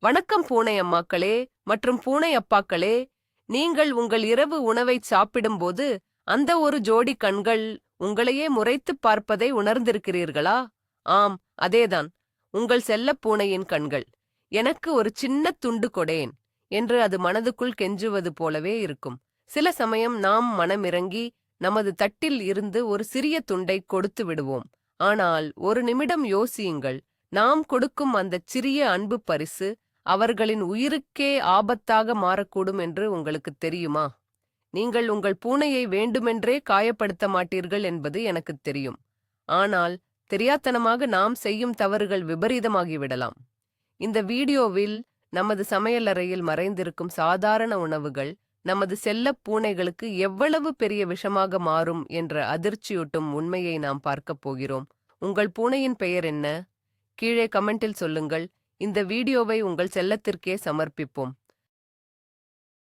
வணக்கம் பூனை அம்மாக்களே மற்றும் பூனை அப்பாக்களே. நீங்கள் உங்கள் இரவு உணவை சாப்பிடும்போது அந்த ஒரு ஜோடி கண்கள் உங்களையே முறைத்துப் பார்ப்பதை உணர்ந்திருக்கிறீர்களா? ஆம், அதேதான், உங்கள் செல்லப் பூனையின் கண்கள். எனக்கு ஒரு சின்ன துண்டு கொடேன் என்று அது மனதுக்குள் கெஞ்சுவது போலவே இருக்கும். சில சமயம் நாம் மனமிறங்கி நமது தட்டில் இருந்து ஒரு சிறிய துண்டை கொடுத்து விடுவோம். ஆனால் ஒரு நிமிடம் யோசியுங்கள், நாம் கொடுக்கும் அந்தச் சிறிய அன்பு பரிசு அவர்களின் உயிருக்கே ஆபத்தாக மாறக்கூடும் என்று உங்களுக்கு தெரியுமா? நீங்கள் உங்கள் பூனையை வேண்டுமென்றே காயப்படுத்த மாட்டீர்கள் என்பது எனக்குத் தெரியும். ஆனால் தெரியாத்தனமாக நாம் செய்யும் தவறுகள் விபரீதமாகிவிடலாம். இந்த வீடியோவில் நமது சமையலறையில் மறைந்திருக்கும் சாதாரண உணவுகள் நமது செல்லப் பூனைகளுக்கு எவ்வளவு பெரிய விஷமாக மாறும் என்ற அதிர்ச்சியூட்டும் உண்மையை நாம் பார்க்கப் போகிறோம். உங்கள் பூனையின் பெயர் என்ன? கீழே கமெண்டில் சொல்லுங்கள். இந்த வீடியோவை உங்கள் செல்லத்திற்கே சமர்ப்பிப்போம்.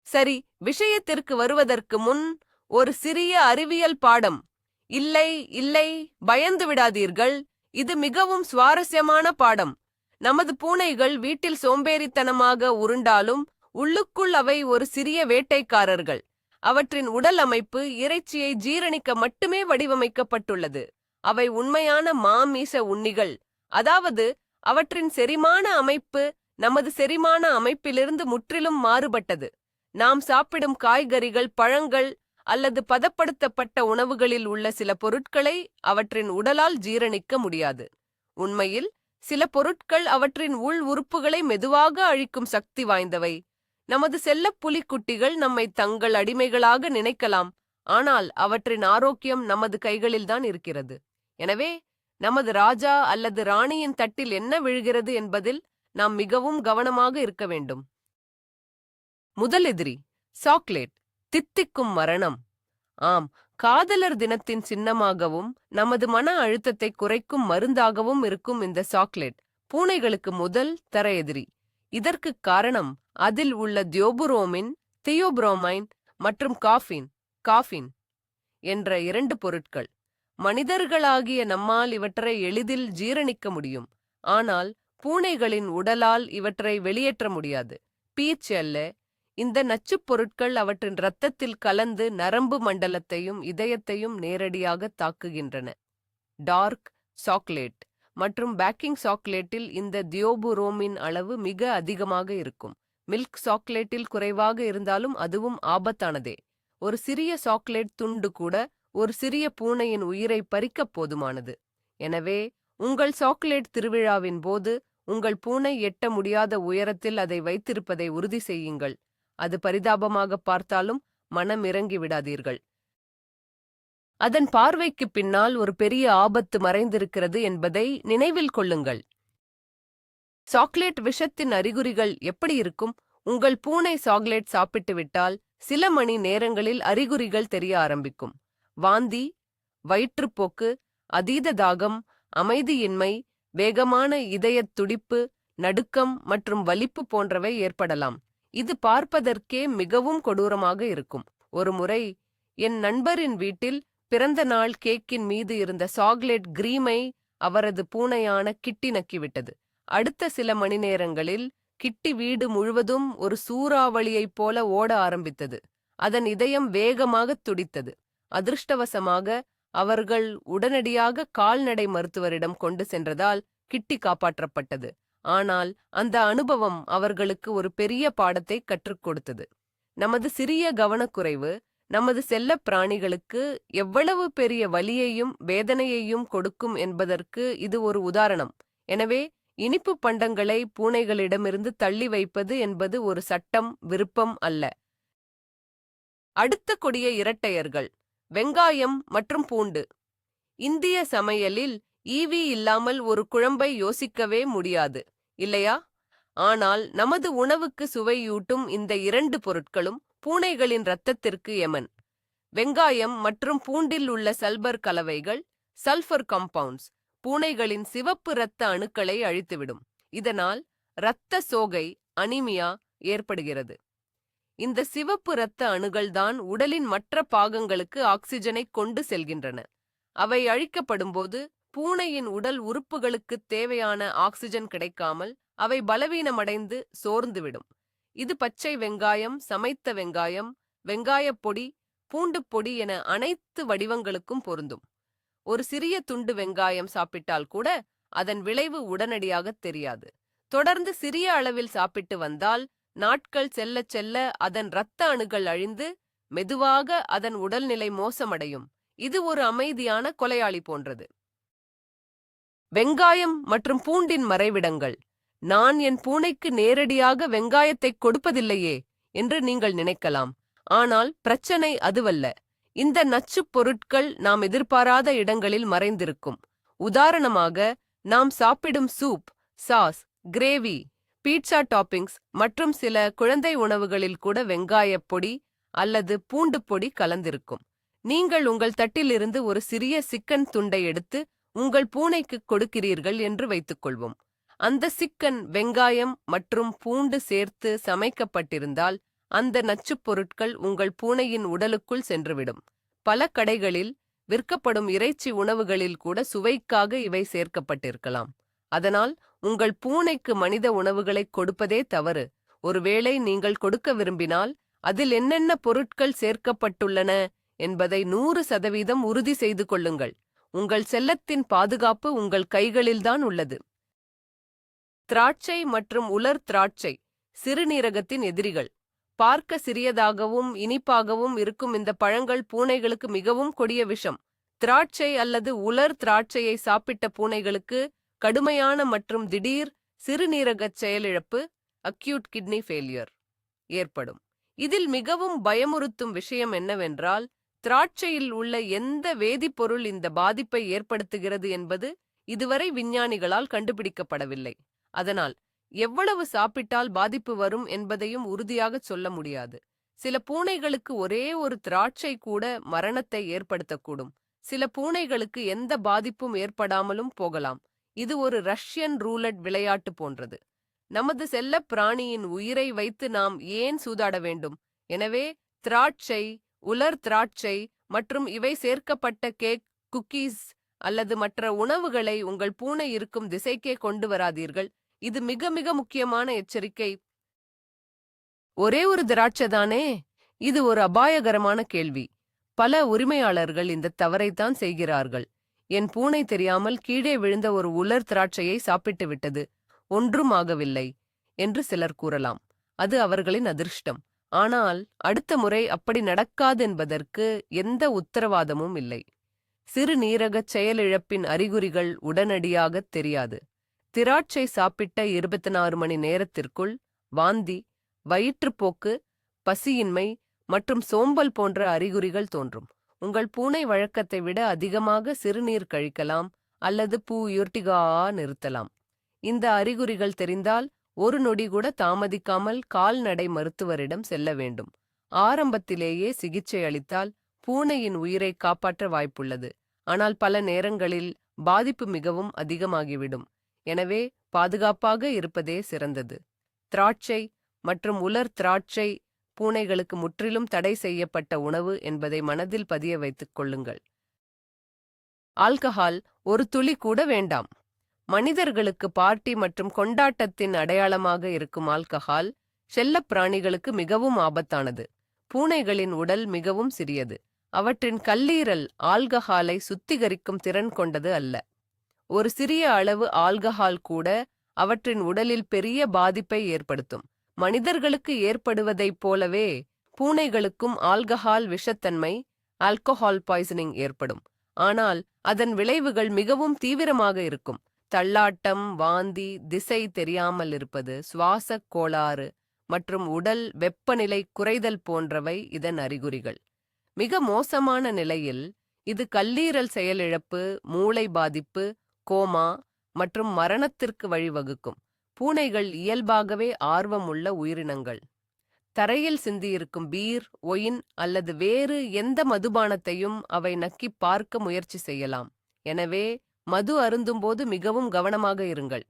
சரி, விஷயத்திற்கு வருவதற்கு முன் ஒரு சிறிய அறிவியல் பாடம். இல்லை இல்லை, பயந்து விடாதீர்கள், இது மிகவும் சுவாரஸ்யமான பாடம். நமது பூனைகள் வீட்டில் சோம்பேறித்தனமாக உருண்டாலும் உள்ளுக்குள் அவை ஒரு சிறிய வேட்டைக்காரர்கள். அவற்றின் உடல் அமைப்பு இறைச்சியை ஜீரணிக்க மட்டுமே வடிவமைக்கப்பட்டுள்ளது. அவை உண்மையான மாமிச உண்ணிகள். அதாவது அவற்றின் செரிமான அமைப்பு நமது செரிமான அமைப்பிலிருந்து முற்றிலும் மாறுபட்டது. நாம் சாப்பிடும் காய்கறிகள், பழங்கள் அல்லது பதப்படுத்தப்பட்ட உணவுகளில் உள்ள சில பொருட்களை அவற்றின் உடலால் ஜீரணிக்க முடியாது. உண்மையில் சில பொருட்கள் அவற்றின் உள் உறுப்புகளை மெதுவாக அழிக்கும் சக்தி வாய்ந்தவை. நமது செல்லப் புலிக்குட்டிகள் நம்மை தங்கள் அடிமைகளாக நினைக்கலாம், ஆனால் அவற்றின் ஆரோக்கியம் நமது கைகளில்தான் இருக்கிறது. எனவே நமது ராஜா அல்லது ராணியின் தட்டில் என்ன விழுகிறது என்பதில் நாம் மிகவும் கவனமாக இருக்க வேண்டும். முதல் எதிரி சாக்லேட், தித்திக்கும் மரணம். ஆம், காதலர் தினத்தின் சின்னமாகவும் நமது மன அழுத்தத்தை குறைக்கும் மருந்தாகவும் இருக்கும் இந்த சாக்லேட் பூனைகளுக்கு முதல் தர எதிரி. இதற்குக் காரணம் அதில் உள்ள தியோபுரோமின், தியோப்ரோமைன் மற்றும் காஃபின் என்ற 2 பொருட்கள். மனிதர்களாகிய நம்மால் இவற்றை எளிதில் ஜீரணிக்க முடியும், ஆனால் பூனைகளின் உடலால் இவற்றை வெளியேற்ற முடியாது. பீச் அல்ல, இந்த நச்சுப் பொருட்கள் அவற்றின் இரத்தத்தில் கலந்து நரம்பு மண்டலத்தையும் இதயத்தையும் நேரடியாக தாக்குகின்றன. டார்க் சாக்லேட் மற்றும் பேக்கிங் சாக்லேட்டில் இந்த தியோபுரோமின் அளவு மிக அதிகமாக இருக்கும். மில்க் சாக்லேட்டில் குறைவாக இருந்தாலும் அதுவும் ஆபத்தானதே. ஒரு சிறிய சாக்லேட் துண்டு கூட ஒரு சிறிய பூனையின் உயிரை பறிக்கப் போதுமானது. எனவே உங்கள் சாக்லேட் திருவிழாவின் போது உங்கள் பூனை எட்ட முடியாத உயரத்தில் அதை வைத்திருப்பதை உறுதி செய்யுங்கள். அது பரிதாபமாக பார்த்தாலும் மனம் இறங்கி விடாதீர்கள். அதன் பார்வைக்கு பின்னால் ஒரு பெரிய ஆபத்து மறைந்திருக்கிறது என்பதை நினைவில் கொள்ளுங்கள். சாக்லேட் விஷத்தின் அறிகுறிகள் எப்படி இருக்கும்? உங்கள் பூனை சாக்லேட் சாப்பிட்டுவிட்டால் சில மணி நேரங்களில் அறிகுறிகள் தெரிய ஆரம்பிக்கும். வாந்தி, வயிற்றுப்போக்கு, அதீத தாகம், அமைதியின்மை, வேகமான இதயத் துடிப்பு, நடுக்கம் மற்றும் வலிப்பு போன்றவை ஏற்படலாம். இது பார்ப்பதற்கே மிகவும் கொடூரமாக இருக்கும். ஒருமுறை என் நண்பரின் வீட்டில் பிறந்த நாள் கேக்கின் மீது இருந்த சாக்லேட் கிரீமை அவரது பூனையான கிட்டி நக்கிவிட்டது. அடுத்த சில மணி நேரங்களில் கிட்டி வீடு முழுவதும் ஒரு சூறாவளியைப் போல ஓட ஆரம்பித்தது. அதன் இதயம் வேகமாக துடித்தது. அதிர்ஷ்டவசமாக அவர்கள் உடனடியாக கால்நடை மருத்துவரிடம் கொண்டு சென்றதால் கிட்டி காப்பாற்றப்பட்டது. ஆனால் அந்த அனுபவம் அவர்களுக்கு ஒரு பெரிய பாடத்தை கற்றுக் கொடுத்தது. நமது சிறிய கவனக்குறைவு நமது செல்லப் பிராணிகளுக்கு எவ்வளவு பெரிய வலியையும் வேதனையையும் கொடுக்கும் என்பதற்கு இது ஒரு உதாரணம். எனவே இனிப்பு பண்டங்களை பூனைகளிடமிருந்து தள்ளி வைப்பது என்பது ஒரு சட்டம், விருப்பம் அல்ல. அடுத்த கொடிய இரட்டையர்கள் வெங்காயம் மற்றும் பூண்டு. இந்திய சமையலில் ஈவி இல்லாமல் ஒரு குழம்பை யோசிக்கவே முடியாது, இல்லையா? ஆனால் நமது உணவுக்கு சுவையூட்டும் இந்த 2 பொருட்களும் பூனைகளின் இரத்தத்திற்கு எமன். வெங்காயம் மற்றும் பூண்டில் உள்ள சல்பர் கலவைகள், சல்பர் காம்பவுண்ட்ஸ், பூனைகளின் சிவப்பு இரத்த அணுக்களை அழித்துவிடும். இதனால் இரத்த சோகை, அனிமியா ஏற்படுகிறது. இந்த சிவப்பு இரத்த அணுகள்தான் உடலின் மற்ற பாகங்களுக்கு ஆக்சிஜனை கொண்டு செல்கின்றன. அவை அழிக்கப்படும்போது பூனையின் உடல் உறுப்புகளுக்குத் தேவையான ஆக்சிஜன் கிடைக்காமல் அவை பலவீனமடைந்து சோர்ந்துவிடும். இது பச்சை வெங்காயம், சமைத்த வெங்காயம், வெங்காயப் பொடி, பூண்டுப் பொடி என அனைத்து வடிவங்களுக்கும் பொருந்தும். ஒரு சிறிய துண்டு வெங்காயம் சாப்பிட்டால் கூட அதன் விளைவு உடனடியாகத் தெரியாது. தொடர்ந்து சிறிய அளவில் சாப்பிட்டு வந்தால் நாட்கள் செல்லச் செல்ல அதன் இரத்த அணுக்கள் அழிந்து மெதுவாக அதன் உடல்நிலை மோசமடையும். இது ஒரு அமைதியான கொலையாளி போன்றது. வெங்காயம் மற்றும் பூண்டின் மறைவிடங்கள். நான் என் பூனைக்கு நேரடியாக வெங்காயத்தை கொடுப்பதில்லையே என்று நீங்கள் நினைக்கலாம். ஆனால் பிரச்சனை அதுவல்ல. இந்த நச்சுப் பொருட்கள் நாம் எதிர்பாராத இடங்களில் மறைந்திருக்கும். உதாரணமாக, நாம் சாப்பிடும் soup, sauce, gravy, pizza toppings மற்றும் சில குழந்தை உணவுகளில் கூட வெங்காயப் பொடி அல்லது பூண்டுப் பொடி கலந்திருக்கும். நீங்கள் உங்கள் தட்டிலிருந்து ஒரு சிறிய சிக்கன் துண்டை எடுத்து உங்கள் பூனைக்கு கொடுக்கிறீர்கள் என்று வைத்துக்கொள்வோம். அந்த சிக்கன் வெங்காயம் மற்றும் பூண்டு சேர்த்து சமைக்கப்பட்டிருந்தால் அந்த நச்சுப் பொருட்கள் உங்கள் பூனையின் உடலுக்குள் சென்றுவிடும். பல கடைகளில் விற்கப்படும் இறைச்சி உணவுகளில் கூட சுவைக்காக இவை சேர்க்கப்பட்டிருக்கலாம். அதனால் உங்கள் பூனைக்கு மனித உணவுகளை கொடுப்பதே தவறு. ஒருவேளை நீங்கள் கொடுக்க விரும்பினால் அதில் என்னென்ன பொருட்கள் சேர்க்கப்பட்டுள்ளன என்பதை 100% உறுதி செய்து கொள்ளுங்கள். உங்கள் செல்லத்தின் பாதுகாப்பு உங்கள் கைகளில்தான் உள்ளது. திராட்சை மற்றும் உலர் திராட்சை சிறுநீரகத்தின் எதிரிகள். பார்க்க சிறியதாகவும் இனிப்பாகவும் இருக்கும் இந்த பழங்கள் பூனைகளுக்கு மிகவும் கொடிய விஷம். திராட்சை அல்லது உலர் திராட்சையை சாப்பிட்ட பூனைகளுக்கு கடுமையான மற்றும் திடீர் சிறுநீரகச் செயலிழப்பு அக்யூட் கிட்னி ஃபெயிலியர் ஏற்படும். இதில் மிகவும் பயமுறுத்தும் விஷயம் என்னவென்றால், திராட்சையில் உள்ள எந்த வேதிப்பொருள் இந்த பாதிப்பை ஏற்படுத்துகிறது என்பது இதுவரை விஞ்ஞானிகளால் கண்டுபிடிக்கப்படவில்லை. அதனால் எவ்வளவு சாப்பிட்டால் பாதிப்பு வரும் என்பதையும் உறுதியாகச் சொல்ல முடியாது. சில பூனைகளுக்கு ஒரே ஒரு திராட்சை கூட மரணத்தை ஏற்படுத்தக்கூடும். சில பூனைகளுக்கு எந்த பாதிப்பும் ஏற்படாமலும் போகலாம். இது ஒரு ரஷ்யன் ரூலட் விளையாட்டு போன்றது. நமது செல்லப் பிராணியின் உயிரை வைத்து நாம் ஏன் சூதாட வேண்டும்? எனவே திராட்சை, உலர் திராட்சை மற்றும் இவை சேர்க்கப்பட்ட கேக், குக்கீஸ் அல்லது மற்ற உணவுகளை உங்கள் பூனை இருக்கும் திசைக்கே கொண்டு வராதீர்கள். இது மிக மிக முக்கியமான எச்சரிக்கை. ஒரே ஒரு திராட்சைதானே? இது ஒரு அபாயகரமான கேள்வி. பல உரிமையாளர்கள் இந்த தவறைத்தான் செய்கிறார்கள். என் பூனை தெரியாமல் கீழே விழுந்த ஒரு உலர் திராட்சையை சாப்பிட்டு விட்டது, ஒன்றும் ஆகவில்லை என்று சிலர் கூறலாம். அது அவர்களின் அதிர்ஷ்டம். ஆனால் அடுத்த முறை அப்படி நடக்காது என்பதற்கு எந்த உத்தரவாதமும் இல்லை. சிறுநீரகச் செயலிழப்பின் அறிகுறிகள் உடனடியாகத் தெரியாது. திராட்சை சாப்பிட்ட 24 மணி நேரத்திற்குள் வாந்தி, வயிற்றுப்போக்கு, பசியின்மை மற்றும் சோம்பல் போன்ற அறிகுறிகள் தோன்றும். உங்கள் பூனை வழக்கத்தை விட அதிகமாக சிறுநீர் கழிக்கலாம் அல்லது யூர்டிகா நிறுத்தலாம். இந்த அறிகுறிகள் தெரிந்தால் ஒரு நொடி கூட தாமதிக்காமல் கால்நடை மருத்துவரிடம் செல்ல வேண்டும். ஆரம்பத்திலேயே சிகிச்சை அளித்தால் பூனையின் உயிரை காப்பாற்ற வாய்ப்புள்ளது. ஆனால் பல நேரங்களில் பாதிப்பு மிகவும் அதிகமாகிவிடும். எனவே பாதுகாப்பாக இருப்பதே சிறந்தது. திராட்சை மற்றும் உலர் திராட்சை பூனைகளுக்கு முற்றிலும் தடை செய்யப்பட்ட உணவு என்பதை மனதில் பதிய வைத்துக் கொள்ளுங்கள். ஆல்கஹால் ஒரு துளி கூட வேண்டாம். மனிதர்களுக்கு பார்ட்டி மற்றும் கொண்டாட்டத்தின் அடையாளமாக இருக்கும் ஆல்கஹால் செல்லப் பிராணிகளுக்கு மிகவும் ஆபத்தானது. பூனைகளின் உடல் மிகவும் சிறியது. அவற்றின் கல்லீரல் ஆல்கஹாலை சுத்திகரிக்கும் திறன் கொண்டது அல்ல. ஒரு சிறிய அளவு ஆல்கஹால் கூட அவற்றின் உடலில் பெரிய பாதிப்பை ஏற்படுத்தும். மனிதர்களுக்கு ஏற்படுவதைப் போலவே பூனைகளுக்கும் ஆல்கஹால் விஷத்தன்மை, ஆல்கஹால் பாய்சனிங் ஏற்படும். ஆனால் அதன் விளைவுகள் மிகவும் தீவிரமாக இருக்கும். தள்ளாட்டம், வாந்தி, திசை தெரியாமல் இருப்பது, சுவாசக் கோளாறு மற்றும் உடல் வெப்பநிலை குறைதல் போன்றவை இதன் அறிகுறிகள். மிக மோசமான நிலையில் இது கல்லீரல் செயலிழப்பு, மூளை பாதிப்பு, கோமா மற்றும் மரணத்திற்கு வழிவகுக்கும். பூனைகள் இயல்பாகவே ஆர்வமுள்ள உயிரினங்கள். தரையில் சிந்தியிருக்கும் பீர், ஒயின் அல்லது வேறு எந்த மதுபானத்தையும் அவை நக்கிப் பார்க்க முயற்சி செய்யலாம். எனவே மது அருந்தும்போது மிகவும் கவனமாக இருங்கள்.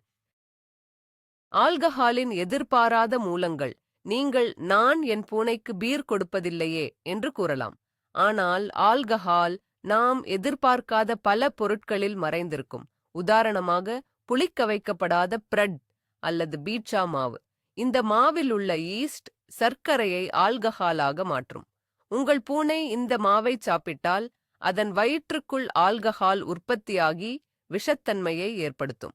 ஆல்கஹாலின் எதிர்பாராத மூலங்கள். நீங்கள் நான் என் பூனைக்கு பீர் கொடுப்பதில்லையே என்று கூறலாம். ஆனால் ஆல்கஹால் நாம் எதிர்பார்க்காத பல பொருட்களில் மறைந்திருக்கும். உதாரணமாக, புளிக்க வைக்கப்படாத பிரெட் அல்லது பீட்சா மாவு. இந்த மாவில் உள்ள ஈஸ்ட் சர்க்கரையை ஆல்கஹாலாக மாற்றும். உங்கள் பூனை இந்த மாவை சாப்பிட்டால் அதன் வயிற்றுக்குள் ஆல்கஹால் உற்பத்தியாகி விஷத்தன்மையை ஏற்படுத்தும்.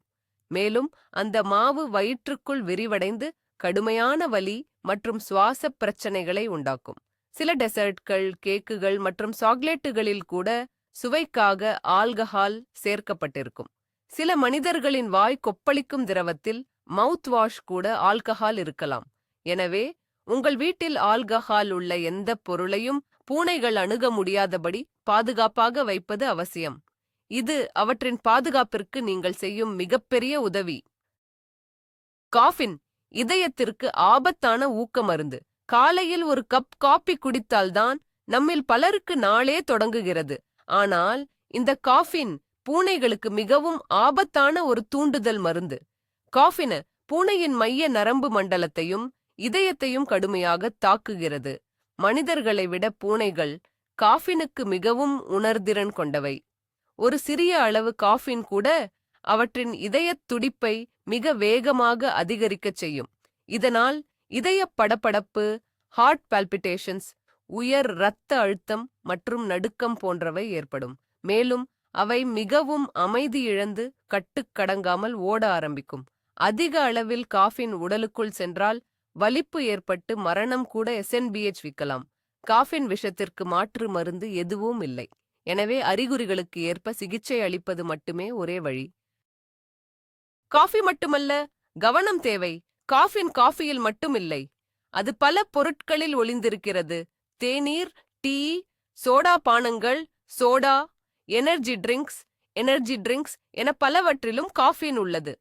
மேலும் அந்த மாவு வயிற்றுக்குள் விரிவடைந்து கடுமையான வலி மற்றும் சுவாச பிரச்சனைகளை உண்டாக்கும். சில டெசர்ட்கள், கேக்குகள் மற்றும் சாக்லேட்டுகளில் கூட சுவைக்காக ஆல்கஹால் சேர்க்கப்பட்டிருக்கும். சில மனிதர்களின் வாய் கொப்பளிக்கும் திரவத்தில் மவுத் வாஷ் கூட ஆல்கஹால் இருக்கலாம். எனவே உங்கள் வீட்டில் ஆல்கஹால் உள்ள எந்த பொருளையும் பூனைகள் அணுக முடியாதபடி பாதுகாப்பாக வைப்பது அவசியம். இது அவற்றின் பாதுகாப்பிற்கு நீங்கள் செய்யும் மிகப்பெரிய உதவி. காஃபின் இதயத்திற்கு ஆபத்தான ஊக்க மருந்து. காலையில் ஒரு கப் காபி குடித்தால்தான் நம்மில் பலருக்கு நாளே தொடங்குகிறது. ஆனால் இந்த காஃபின் பூனைகளுக்கு மிகவும் ஆபத்தான ஒரு தூண்டுதல் மருந்து. காஃபின் பூனையின் மைய நரம்பு மண்டலத்தையும் இதயத்தையும் கடுமையாக தாக்குகிறது. மனிதர்களை விட பூனைகள் காஃபினுக்கு மிகவும் உணர்திறன் கொண்டவை. ஒரு சிறிய அளவு காஃபின் கூட அவற்றின் இதயத் துடிப்பை மிக வேகமாக அதிகரிக்கச் செய்யும். இதனால் இதய படபடப்பு, ஹார்ட் பால்பிட்டேஷன்ஸ், உயர் இரத்த அழுத்தம் மற்றும் நடுக்கம் போன்றவை ஏற்படும். மேலும் அவை மிகவும் அமைதி இழந்து கட்டுக்கடங்காமல் ஓட ஆரம்பிக்கும். அதிக அளவில் காஃபின் உடலுக்குள் சென்றால் வலிப்பு ஏற்பட்டு மரணம் கூட SNBH விக்கலாம். காஃபின் விஷத்திற்கு மாற்று மருந்து எதுவும் இல்லை. எனவே அறிகுறிகளுக்கு ஏற்ப சிகிச்சை அளிப்பது மட்டுமே ஒரே வழி. காஃபி மட்டுமல்ல, கவனம் தேவை. காஃபின் காஃபியில் மட்டுமில்லை, அது பல பொருட்களில் ஒளிந்திருக்கிறது. தேநீர், டீ, சோடா பானங்கள், சோடா, எனர்ஜி ட்ரிங்க்ஸ் என பலவற்றிலும் காஃபின் உள்ளது.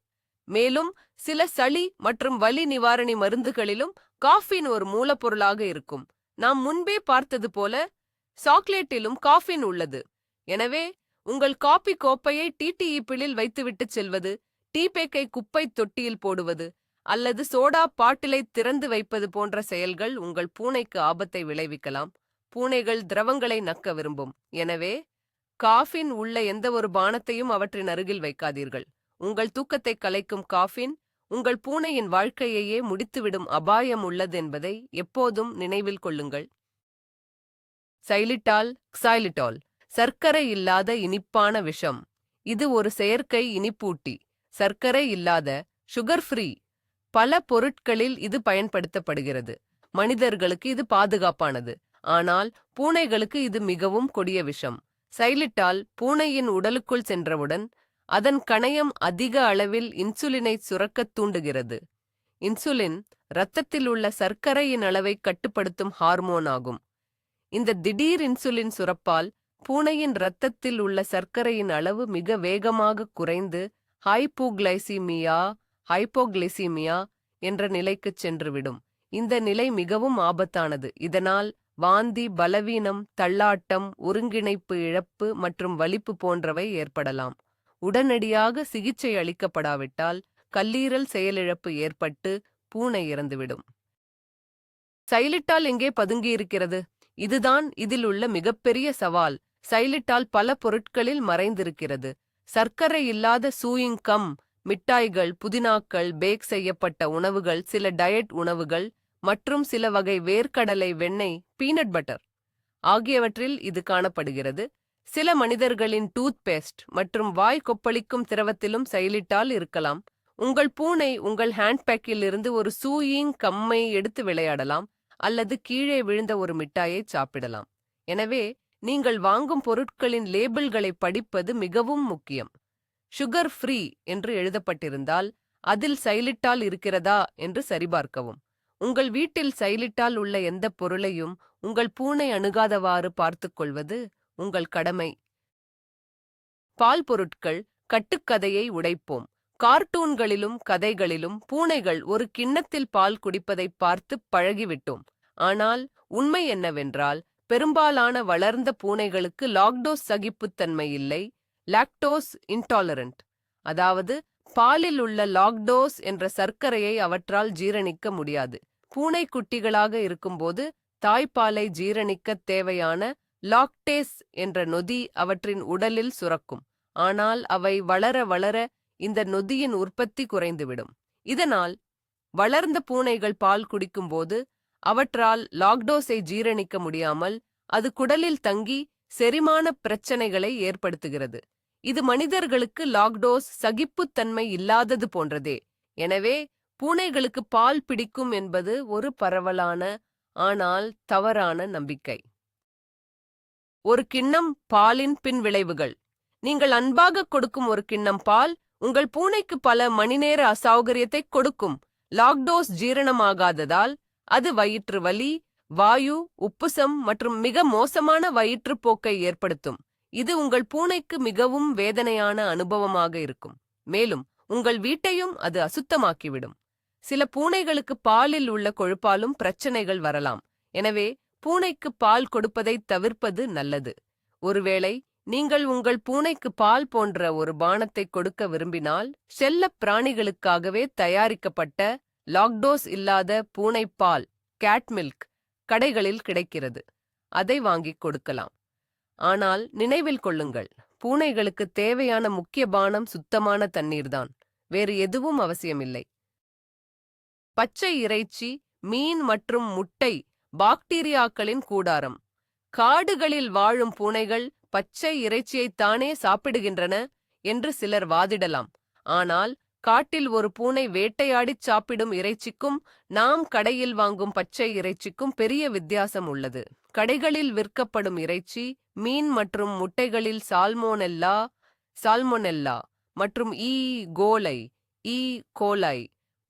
மேலும் சில சளி மற்றும் வலி நிவாரணி மருந்துகளிலும் காஃபின் ஒரு மூலப்பொருளாக இருக்கும். நாம் முன்பே பார்த்தது போல சாக்லேட்டிலும் காஃபின் உள்ளது. எனவே உங்கள் காபி கோப்பையை டீயிப்பிளில் வைத்துவிட்டு செல்வது, டீ பேக்கை குப்பை தொட்டியில் போடுவது அல்லது சோடா பாட்டிலை திறந்து வைப்பது போன்ற செயல்கள் உங்கள் பூனைக்கு ஆபத்தை விளைவிக்கலாம். பூனைகள் திரவங்களை நக்க விரும்பும். எனவே காஃபின் உள்ள எந்த ஒரு பானத்தையும் அவற்றின் அருகில் வைக்காதீர்கள். உங்கள் தூக்கத்தை கலைக்கும் காஃபின் உங்கள் பூனையின் வாழ்க்கையையே முடித்துவிடும் அபாயம் உள்ளது என்பதை எப்போதும் நினைவில் கொள்ளுங்கள். xylitol சர்க்கரை இல்லாத இனிப்பான விஷம். இது ஒரு செயற்கை இனிப்பூட்டி. சர்க்கரை இல்லாத, சுகர் ஃப்ரீ பல பொருட்களில் இது பயன்படுத்தப்படுகிறது. மனிதர்களுக்கு இது பாதுகாப்பானது, ஆனால் பூனைகளுக்கு இது மிகவும் கொடிய விஷம். xylitol பூனையின் உடலுக்குள் சென்றவுடன் அதன் கணையம் அதிக அளவில் இன்சுலினை சுரக்கத் தூண்டுகிறது. இன்சுலின் இரத்தத்தில் உள்ள சர்க்கரையின் அளவை கட்டுப்படுத்தும் ஹார்மோன் ஆகும். இந்த திடீர் இன்சுலின் சுரப்பால் பூனையின் இரத்தத்தில் உள்ள சர்க்கரையின் அளவு மிக வேகமாக குறைந்து ஹைப்போகிளைசீமியா என்ற நிலைக்குச் சென்றுவிடும். இந்த நிலை மிகவும் ஆபத்தானது. இதனால் வாந்தி, பலவீனம், தள்ளாட்டம், ஒருங்கிணைப்பு இழப்பு மற்றும் வலிப்பு போன்றவை ஏற்படலாம். உடனடியாக சிகிச்சை அளிக்கப்படாவிட்டால் கல்லீரல் செயலிழப்பு ஏற்பட்டு பூனை இறந்துவிடும். xylitol எங்கே பதுங்கியிருக்கிறது? இதுதான் இதில் உள்ள மிகப்பெரிய சவால். xylitol பல பொருட்களில் மறைந்திருக்கிறது. சர்க்கரை இல்லாத சூயிங் கம், மிட்டாய்கள், புதினாக்கள், பேக் செய்யப்பட்ட உணவுகள், சில டயட் உணவுகள் மற்றும் சில வகை வேர்க்கடலை வெண்ணெய், பீனட் பட்டர் ஆகியவற்றில் இது காணப்படுகிறது. சில மனிதர்களின் டூத் பேஸ்ட் மற்றும் வாய் கொப்பளிக்கும் திரவத்திலும் xylitol இருக்கலாம். உங்கள் பூனை உங்கள் ஹேண்ட்பேக்கில் இருந்து ஒரு சூயிங் கம்மை எடுத்து விளையாடலாம் அல்லது கீழே விழுந்த ஒரு மிட்டாயை சாப்பிடலாம். எனவே நீங்கள் வாங்கும் பொருட்களின் லேபிள்களை படிப்பது மிகவும் முக்கியம். சுகர் ஃப்ரீ என்று எழுதப்பட்டிருந்தால் அதில் xylitol இருக்கிறதா என்று சரிபார்க்கவும். உங்கள் வீட்டில் xylitol உள்ள எந்த பொருளையும் உங்கள் பூனை அணுகாதவாறு பார்த்துக்கொள்வது உங்கள் கடமை. பால் பொருட்கள். கட்டுக்கதையை உடைப்போம். கார்ட்டூன்களிலும் கதைகளிலும் பூனைகள் ஒரு கிண்ணத்தில் பால் குடிப்பதை பார்த்து பழகிவிட்டோம். ஆனால் உண்மை என்னவென்றால் பெரும்பாலான வளர்ந்த பூனைகளுக்கு லாக்டோஸ் சகிப்புத்தன்மை இல்லை, லாக்டோஸ் இன்டாலரண்ட். அதாவது பாலில் உள்ள லாக்டோஸ் என்ற சர்க்கரையை அவற்றால் ஜீரணிக்க முடியாது. பூனை குட்டிகளாக இருக்கும்போது தாய்ப்பாலை ஜீரணிக்கத் தேவையான லாக்டேஸ் என்ற நொதி அவற்றின் உடலில் சுரக்கும். ஆனால் அவை வளர வளர இந்த நொதியின் உற்பத்தி குறைந்துவிடும். இதனால் வளர்ந்த பூனைகள் பால் குடிக்கும்போது அவற்றால் லாக்டோஸை ஜீரணிக்க முடியாமல் அது குடலில் தங்கி செரிமான பிரச்சனைகளை ஏற்படுத்துகிறது. இது மனிதர்களுக்கு லாக்டோஸ் சகிப்புத்தன்மை இல்லாதது போன்றதே. எனவே பூனைகளுக்கு பால் பிடிக்கும் என்பது ஒரு பரவலான ஆனால் தவறான நம்பிக்கை. ஒரு கிண்ணம் பாலின் பின்விளைவுகள். நீங்கள் அன்பாக கொடுக்கும் ஒரு கிண்ணம் பால் உங்கள் பூனைக்கு பல மணிநேர அசௌகரியத்தை கொடுக்கும். லாக்டோஸ் ஜீரணமாகாததால் அது வயிற்று வலி, வாயு, உப்புசம் மற்றும் மிக மோசமான வயிற்றுப்போக்கை ஏற்படுத்தும். இது உங்கள் பூனைக்கு மிகவும் வேதனையான அனுபவமாக இருக்கும். மேலும் உங்கள் வீட்டையும் அது அசுத்தமாக்கிவிடும். சில பூனைகளுக்கு பாலில் உள்ள கொழுப்பாலும் பிரச்சனைகள் வரலாம். எனவே பூனைக்கு பால் கொடுப்பதை தவிர்ப்பது நல்லது. ஒருவேளை நீங்கள் உங்கள் பூனைக்கு பால் போன்ற ஒரு பானத்தை கொடுக்க விரும்பினால், செல்லப் பிராணிகளுக்காகவே தயாரிக்கப்பட்ட லாக்டோஸ் இல்லாத பூனை பால் கேட் மில்க் கடைகளில் கிடைக்கிறது. அதை வாங்கிக் கொடுக்கலாம். ஆனால் நினைவில் கொள்ளுங்கள், பூனைகளுக்கு தேவையான முக்கிய பானம் சுத்தமான தண்ணீர்தான். வேறு எதுவும் அவசியமில்லை. பச்சை இறைச்சி, மீன் மற்றும் முட்டை பாக்டீரியாக்களின் கூடாரம். காடுகளில் வாழும் பூனைகள் பச்சை இறைச்சியைத்தானே சாப்பிடுகின்றன என்று சிலர் வாதிடலாம். ஆனால் காட்டில் ஒரு பூனை வேட்டையாடிச் சாப்பிடும் இறைச்சிக்கும் நாம் கடையில் வாங்கும் பச்சை இறைச்சிக்கும் பெரிய வித்தியாசம் உள்ளது. கடைகளில் விற்கப்படும் இறைச்சி, மீன் மற்றும் முட்டைகளில் சால்மோனெல்லா மற்றும் கோலை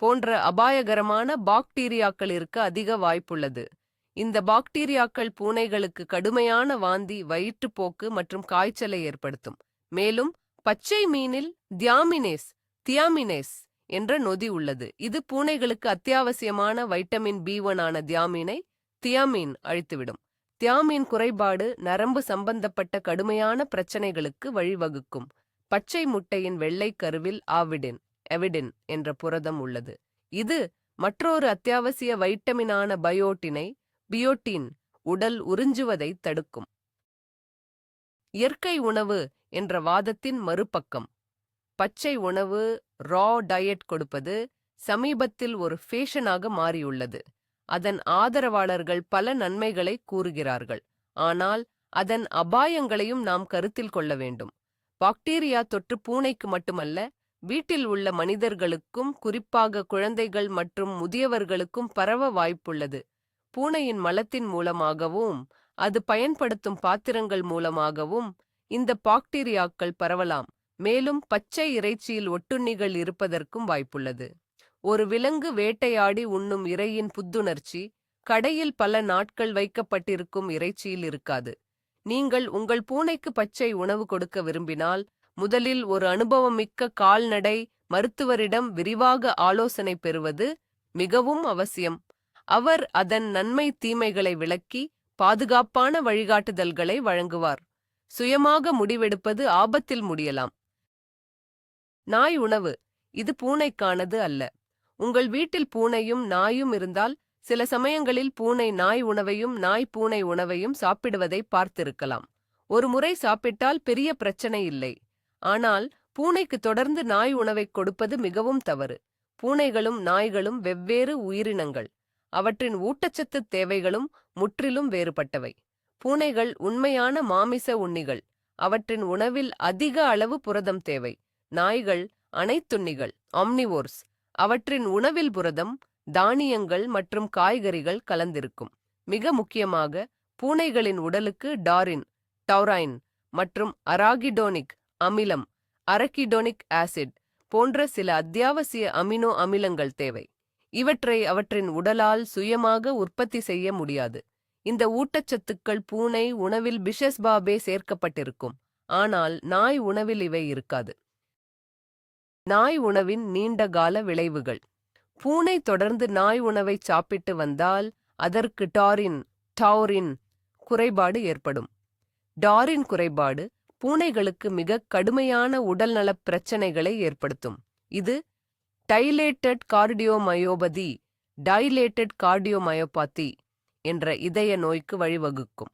போன்ற அபாயகரமான பாக்டீரியாக்கள் இருக்க அதிக வாய்ப்புள்ளது. இந்த பாக்டீரியாக்கள் பூனைகளுக்கு கடுமையான வாந்தி, வயிற்றுப்போக்கு மற்றும் காய்ச்சலை ஏற்படுத்தும். மேலும் பச்சை மீனில் தியாமினேஸ் என்ற நொதி உள்ளது. இது பூனைகளுக்கு அத்தியாவசியமான வைட்டமின் B1 ஆன தியாமீன் அழித்துவிடும். தியாமீன் குறைபாடு நரம்பு சம்பந்தப்பட்ட கடுமையான பிரச்சனைகளுக்கு வழிவகுக்கும். பச்சை முட்டையின் வெள்ளை கருவில் எவிடின் என்ற புரதம் உள்ளது. இது மற்றொரு அத்தியாவசிய வைட்டமினான பியோட்டின் உடல் உறிஞ்சுவதை தடுக்கும். இயற்கை உணவு என்ற வாதத்தின் மறுபக்கம். பச்சை உணவு டயட் கொடுப்பது சமீபத்தில் ஒரு ஃபேஷனாக மாறியுள்ளது. அதன் ஆதரவாளர்கள் பல நன்மைகளை கூறுகிறார்கள். ஆனால் அதன் அபாயங்களையும் நாம் கருத்தில் கொள்ள வேண்டும். பாக்டீரியா தொற்று பூனைக்கு மட்டுமல்ல, வீட்டில் உள்ள மனிதர்களுக்கும், குறிப்பாக குழந்தைகள் மற்றும் முதியவர்களுக்கும் பரவ வாய்ப்புள்ளது. பூனையின் மலத்தின் மூலமாகவும் அது பயன்படுத்தும் பாத்திரங்கள் மூலமாகவும் இந்த பாக்டீரியாக்கள் பரவலாம். மேலும் பச்சை இறைச்சியில் ஒட்டுண்ணிகள் இருப்பதற்கும் வாய்ப்புள்ளது. ஒரு விலங்கு வேட்டையாடி உண்ணும் இரையின் புத்துணர்ச்சி கடையில் பல நாட்கள் வைக்கப்பட்டிருக்கும் இறைச்சியில் இருக்காது. நீங்கள் உங்கள் பூனைக்கு பச்சை உணவு கொடுக்க விரும்பினால், முதலில் ஒரு அனுபவமிக்க கால்நடை மருத்துவரிடம் விரிவாக ஆலோசனை பெறுவது மிகவும் அவசியம். அவர் அதன் நன்மை தீமைகளை விளக்கி பாதுகாப்பான வழிகாட்டுதல்களை வழங்குவார். சுயமாக முடிவெடுப்பது ஆபத்தில் முடியலாம். நாய் உணவு. இது பூனைக்கானது அல்ல. உங்கள் வீட்டில் பூனையும் நாயும் இருந்தால் சில சமயங்களில் பூனை நாய் உணவையும் நாய் பூனை உணவையும் சாப்பிடுவதை பார்த்திருக்கலாம். ஒரு முறை சாப்பிட்டால் பெரிய பிரச்சனை இல்லை. ஆனால் பூனைக்கு தொடர்ந்து நாய் உணவை கொடுப்பது மிகவும் தவறு. பூனைகளும் நாய்களும் வெவ்வேறு உயிரினங்கள். அவற்றின் ஊட்டச்சத்து தேவைகளும் முற்றிலும் வேறுபட்டவை. பூனைகள் உண்மையான மாமிச உண்ணிகள். அவற்றின் உணவில் அதிக அளவு புரதம் தேவை. நாய்கள் அனைத்துண்ணிகள், ஆம்னிவோர்ஸ். அவற்றின் உணவில் புரதம், தானியங்கள் மற்றும் காய்கறிகள் கலந்திருக்கும். மிக முக்கியமாக பூனைகளின் உடலுக்கு டௌரைன் மற்றும் அராகிடோனிக் அமிலம், அரக்கிடோனிக் ஆசிட் போன்ற சில அத்தியாவசிய அமினோ அமிலங்கள் தேவை. இவற்றை அவற்றின் உடலால் சுயமாக உற்பத்தி செய்ய முடியாது. இந்த ஊட்டச்சத்துக்கள் பூனை உணவில் பிஷஸ்பாபே சேர்க்கப்பட்டிருக்கும். ஆனால் நாய் உணவில் இவை இருக்காது. நாய் உணவின் நீண்டகால விளைவுகள். பூனை தொடர்ந்து நாய் உணவை சாப்பிட்டு வந்தால் அதற்கு டௌரின் குறைபாடு ஏற்படும். டாரின் குறைபாடு பூனைகளுக்கு மிக கடுமையான உடல்நலப் பிரச்சனைகளை ஏற்படுத்தும். இது டைலேட்டட் கார்டியோமயோபதி என்ற இதய நோய்க்கு வழிவகுக்கும்.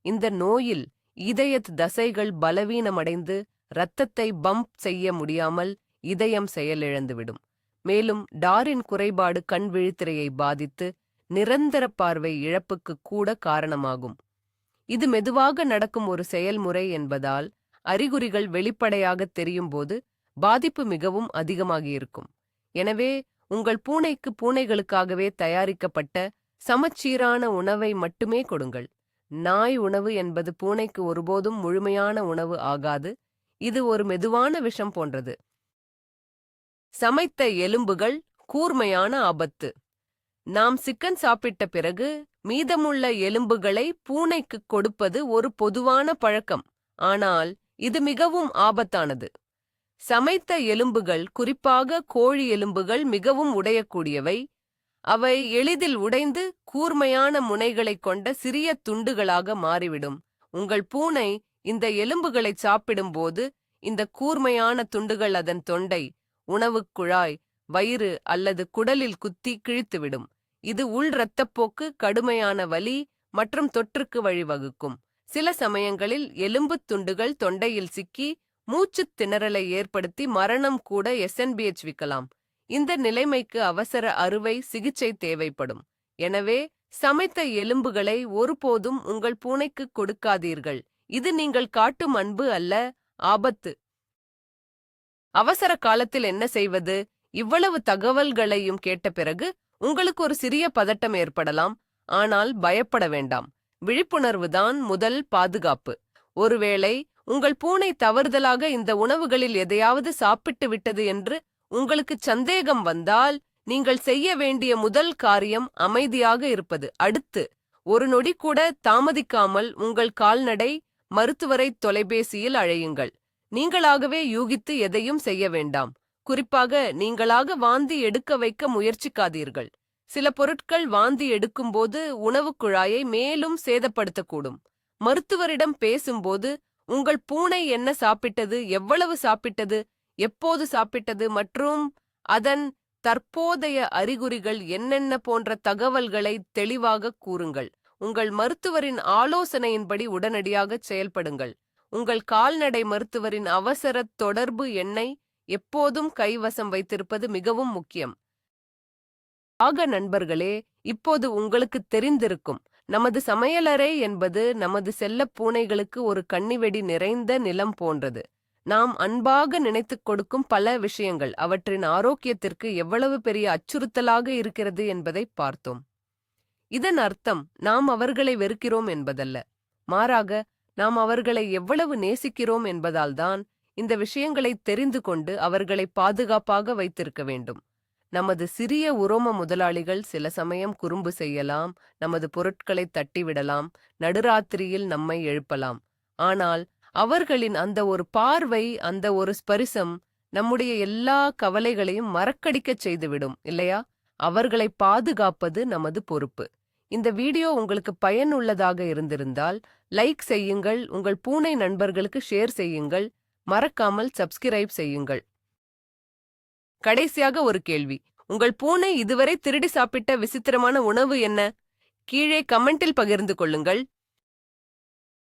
இந்த நோயில் இதயத் தசைகள் பலவீனமடைந்து இரத்தத்தை பம்ப் செய்ய முடியாமல் இதயம் செயலிழந்துவிடும். மேலும் டாரின் குறைபாடு கண் விழித்திரையை பாதித்து நிரந்தர பார்வை இழப்புக்கு கூட காரணமாகும். இது மெதுவாக நடக்கும் ஒரு செயல்முறை என்பதால் அறிகுறிகள் வெளிப்படையாக தெரியும்போது பாதிப்பு மிகவும் அதிகமாகியிருக்கும். எனவே உங்கள் பூனைக்கு பூனைகளுக்காகவே தயாரிக்கப்பட்ட சமச்சீரான உணவை மட்டுமே கொடுங்கள். நாய் உணவு என்பது பூனைக்கு ஒருபோதும் முழுமையான உணவு ஆகாது. இது ஒரு மெதுவான விஷம் போன்றது. சமைத்த எலும்புகள் கூர்மையான ஆபத்து. நாம் சிக்கன் சாப்பிட்ட பிறகு மீதமுள்ள எலும்புகளை பூனைக்குக் கொடுப்பது ஒரு பொதுவான பழக்கம், ஆனால் இது மிகவும் ஆபத்தானது. சமைத்த எலும்புகள், குறிப்பாக கோழி எலும்புகள், மிகவும் உடையக்கூடியவை. அவை எளிதில் உடைந்து கூர்மையான முனைகளைக் கொண்ட சிறிய துண்டுகளாக மாறிவிடும். உங்கள் பூனை இந்த எலும்புகளை சாப்பிடும்போது இந்த கூர்மையான துண்டுகள் அதன் தொண்டை, உணவுக் குழாய், வயிறு அல்லது குடலில் குத்தி கிழித்துவிடும். இது உள் இரத்தப்போக்கு, கடுமையான வலி மற்றும் தொற்றுக்கு வழிவகுக்கும். சில சமயங்களில் எலும்புத் துண்டுகள் தொண்டையில் சிக்கி மூச்சுத் திணறலை ஏற்படுத்தி மரணம் கூட SNBH-விக்கலாம். இந்த நிலைமைக்கு அவசர அறுவை சிகிச்சை தேவைப்படும். எனவே சமைத்த எலும்புகளை ஒருபோதும் உங்கள் பூனைக்கு கொடுக்காதீர்கள். இது நீங்கள் காட்டும் அன்பு அல்ல, ஆபத்து. அவசர காலத்தில் என்ன செய்வது? இவ்வளவு தகவல்களையும் கேட்ட பிறகு உங்களுக்கு ஒரு சிறிய பதட்டம் ஏற்படலாம். ஆனால் பயப்பட வேண்டாம். விழிப்புணர்வுதான் முதல் பாதுகாப்பு. ஒருவேளை உங்கள் பூனை தவறுதலாக இந்த உணவுகளில் எதையாவது சாப்பிட்டு விட்டது என்று உங்களுக்கு சந்தேகம் வந்தால், நீங்கள் செய்ய வேண்டிய முதல் காரியம் அமைதியாக இருப்பது. அடுத்து ஒரு நொடி கூட தாமதிக்காமல் உங்கள் கால்நடை மருத்துவரை தொலைபேசியில் அழையுங்கள். நீங்களாகவே யூகித்து எதையும் செய்ய வேண்டாம். குறிப்பாக நீங்களாக வாந்தி எடுக்க வைக்க முயற்சிக்காதீர்கள். சில பொருட்கள் வாந்தி எடுக்கும்போது உணவுக் குழாயை மேலும் சேதப்படுத்தக்கூடும். மருத்துவரிடம் பேசும்போது உங்கள் பூனை என்ன சாப்பிட்டது, எவ்வளவு சாப்பிட்டது, எப்போது சாப்பிட்டது மற்றும் அதன் தற்போதைய அறிகுறிகள் என்னென்ன போன்ற தகவல்களை தெளிவாக கூறுங்கள். உங்கள் மருத்துவரின் ஆலோசனையின்படி உடனடியாக செயல்படுங்கள். உங்கள் கால்நடை மருத்துவரின் அவசர தொடர்பு எண்ணை எப்போதும் கைவசம் வைத்திருப்பது மிகவும் முக்கியம். ஆக நண்பர்களே, இப்போது உங்களுக்கு தெரிந்திருக்கும், நமது சமையலறை என்பது நமது செல்லப் பூனைகளுக்கு ஒரு கண்ணிவெடி நிறைந்த நிலம் போன்றது. நாம் அன்பாக நினைத்துக் கொடுக்கும் பல விஷயங்கள் அவற்றின் ஆரோக்கியத்திற்கு எவ்வளவு பெரிய அச்சுறுத்தலாக இருக்கிறது என்பதை பார்த்தோம். இதன் அர்த்தம் நாம் அவர்களை வெறுக்கிறோம் என்பதல்ல. மாறாக நாம் அவர்களை எவ்வளவு நேசிக்கிறோம் என்பதால்தான் இந்த விஷயங்களை தெரிந்து கொண்டு அவர்களை பாதுகாப்பாக வைத்திருக்க வேண்டும். நமது சிறிய உரோம முதலாளிகள் சில சமயம் குறும்பு செய்யலாம், நமது பொருட்களை தட்டிவிடலாம், நடுராத்திரியில் நம்மை எழுப்பலாம். ஆனால் அவர்களின் அந்த ஒரு பார்வை, அந்த ஒரு ஸ்பரிசம் நம்முடைய எல்லா கவலைகளையும் மறக்கடிக்கச் செய்துவிடும், இல்லையா? அவர்களை பாதுகாப்பது நமது பொறுப்பு. இந்த வீடியோ உங்களுக்கு பயனுள்ளதாக இருந்திருந்தால் லைக் செய்யுங்கள், உங்கள் பூனை நண்பர்களுக்கு ஷேர் செய்யுங்கள், மறக்காமல் சப்ஸ்கிரைப் செய்யுங்கள். கடைசியாக ஒரு கேள்வி. உங்கள் பூனை இதுவரை திருடி சாப்பிட்ட விசித்திரமான உணவு என்ன? கீழே கமெண்டில் பகிர்ந்து கொள்ளுங்கள்.